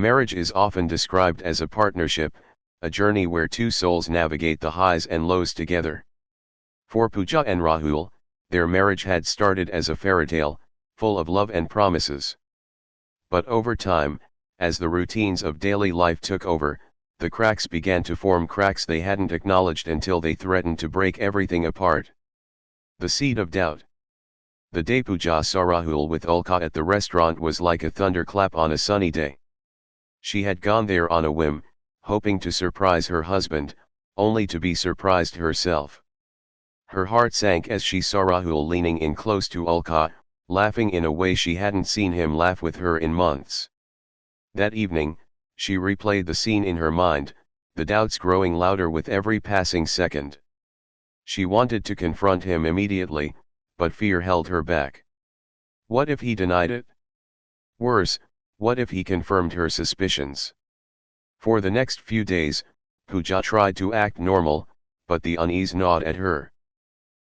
Marriage is often described as a partnership, a journey where two souls navigate the highs and lows together. For Pooja and Rahul, their marriage had started as a fairy tale, full of love and promises. But over time, as the routines of daily life took over, the cracks began to form, cracks they hadn't acknowledged until they threatened to break everything apart. The seed of doubt. The day Pooja saw Rahul with Ulka at the restaurant was like a thunderclap on a sunny day. She had gone there on a whim, hoping to surprise her husband, only to be surprised herself. Her heart sank as she saw Rahul leaning in close to Ulka, laughing in a way she hadn't seen him laugh with her in months. That evening, she replayed the scene in her mind, the doubts growing louder with every passing second. She wanted to confront him immediately, but fear held her back. What if he denied it? Worse, what if he confirmed her suspicions? For the next few days, Pooja tried to act normal, but the unease gnawed at her.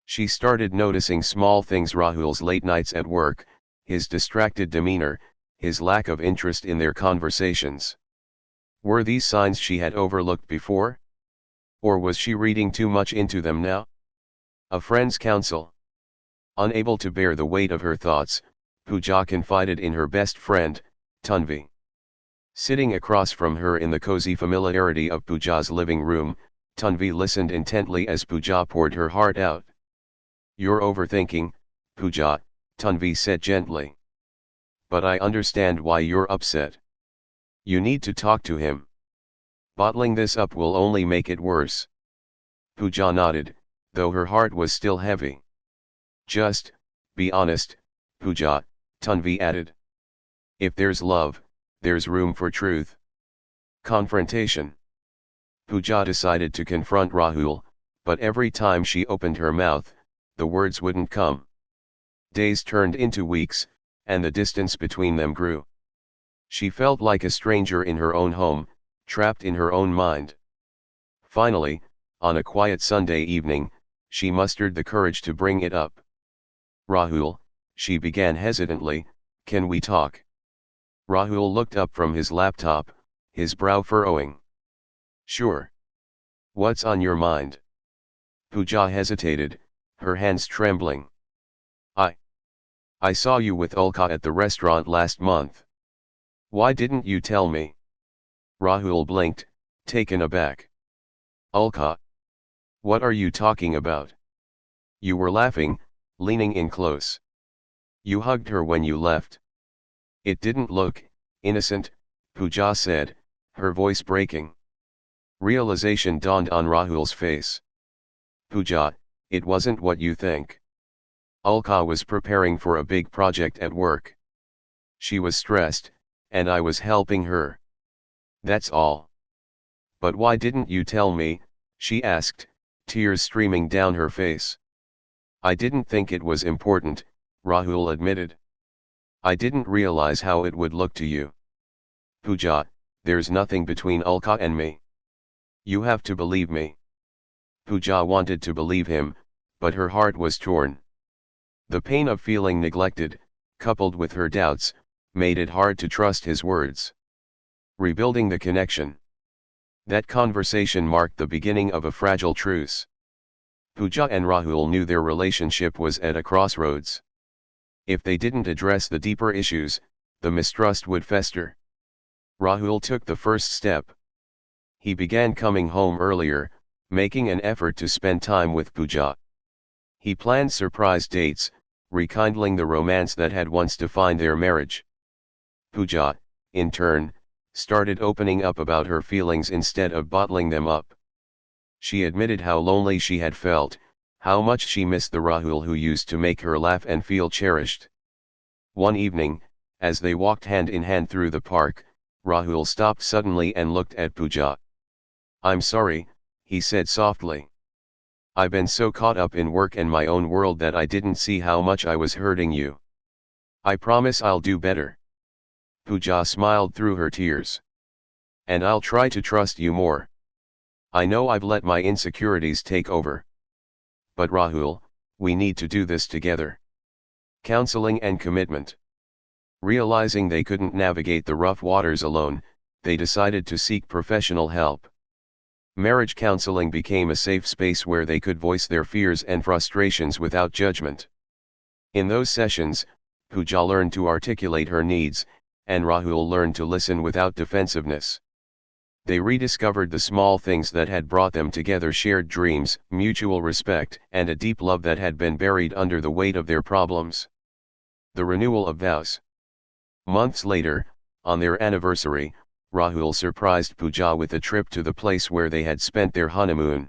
She started noticing small things: Rahul's late nights at work, his distracted demeanor, his lack of interest in their conversations. Were these signs she had overlooked before? Or was she reading too much into them now? A friend's counsel. Unable to bear the weight of her thoughts, Pooja confided in her best friend, Tanvi. Sitting across from her in the cozy familiarity of Pooja's living room, Tanvi listened intently as Pooja poured her heart out. "You're overthinking, Pooja," Tanvi said gently. "But I understand why you're upset. You need to talk to him. Bottling this up will only make it worse." Pooja nodded, though her heart was still heavy. "Just be honest, Pooja," Tanvi added. "If there's love, there's room for truth." Confrontation. Pooja decided to confront Rahul, but every time she opened her mouth, the words wouldn't come. Days turned into weeks, and the distance between them grew. She felt like a stranger in her own home, trapped in her own mind. Finally, on a quiet Sunday evening, she mustered the courage to bring it up. "Rahul," she began hesitantly, "can we talk?" Rahul looked up from his laptop, his brow furrowing. "Sure. What's on your mind?" Pooja hesitated, her hands trembling. I saw you with Ulka at the restaurant last month. Why didn't you tell me?" Rahul blinked, taken aback. "Ulka? What are you talking about? You were laughing, leaning in close. You hugged her when you left." "It didn't look innocent," Pooja said, her voice breaking. Realization dawned on Rahul's face. "Pooja, it wasn't what you think. Ulka was preparing for a big project at work. She was stressed, and I was helping her. That's all." "But why didn't you tell me?" she asked, tears streaming down her face. "I didn't think it was important," Rahul admitted. "I didn't realize how it would look to you. Pooja, there's nothing between Ulka and me. You have to believe me." Pooja wanted to believe him, but her heart was torn. The pain of feeling neglected, coupled with her doubts, made it hard to trust his words. Rebuilding the connection. That conversation marked the beginning of a fragile truce. Pooja and Rahul knew their relationship was at a crossroads. If they didn't address the deeper issues, the mistrust would fester. Rahul took the first step. He began coming home earlier, making an effort to spend time with Pooja. He planned surprise dates, rekindling the romance that had once defined their marriage. Pooja, in turn, started opening up about her feelings instead of bottling them up. She admitted how lonely she had felt, how much she missed the Rahul who used to make her laugh and feel cherished. One evening, as they walked hand in hand through the park, Rahul stopped suddenly and looked at Pooja. "I'm sorry," he said softly. "I've been so caught up in work and my own world that I didn't see how much I was hurting you. I promise I'll do better." Pooja smiled through her tears. "And I'll try to trust you more. I know I've let my insecurities take over. But Rahul, we need to do this together." Counseling and commitment. Realizing they couldn't navigate the rough waters alone, they decided to seek professional help. Marriage counseling became a safe space where they could voice their fears and frustrations without judgment. In those sessions, Pooja learned to articulate her needs, and Rahul learned to listen without defensiveness. They rediscovered the small things that had brought them together: shared dreams, mutual respect, and a deep love that had been buried under the weight of their problems. The renewal of vows. Months later, on their anniversary, Rahul surprised Pooja with a trip to the place where they had spent their honeymoon.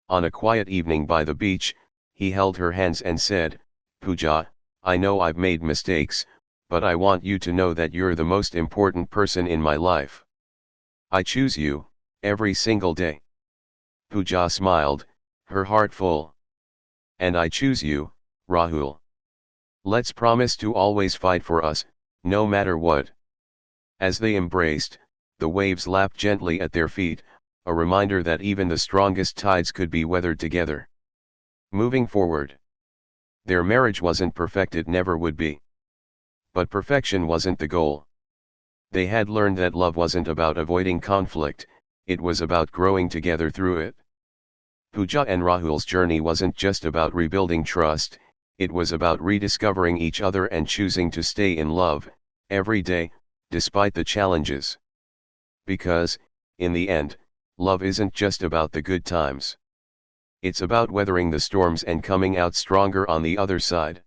On a quiet evening by the beach, he held her hands and said, "Pooja, I know I've made mistakes, but I want you to know that you're the most important person in my life. I choose you, every single day." Pooja smiled, her heart full. "And I choose you, Rahul. Let's promise to always fight for us, no matter what." As they embraced, the waves lapped gently at their feet, a reminder that even the strongest tides could be weathered together. Moving forward. Their marriage wasn't perfect, it never would be. But perfection wasn't the goal. They had learned that love wasn't about avoiding conflict, it was about growing together through it. Pooja and Rahul's journey wasn't just about rebuilding trust, it was about rediscovering each other and choosing to stay in love, every day, despite the challenges. Because, in the end, love isn't just about the good times. It's about weathering the storms and coming out stronger on the other side.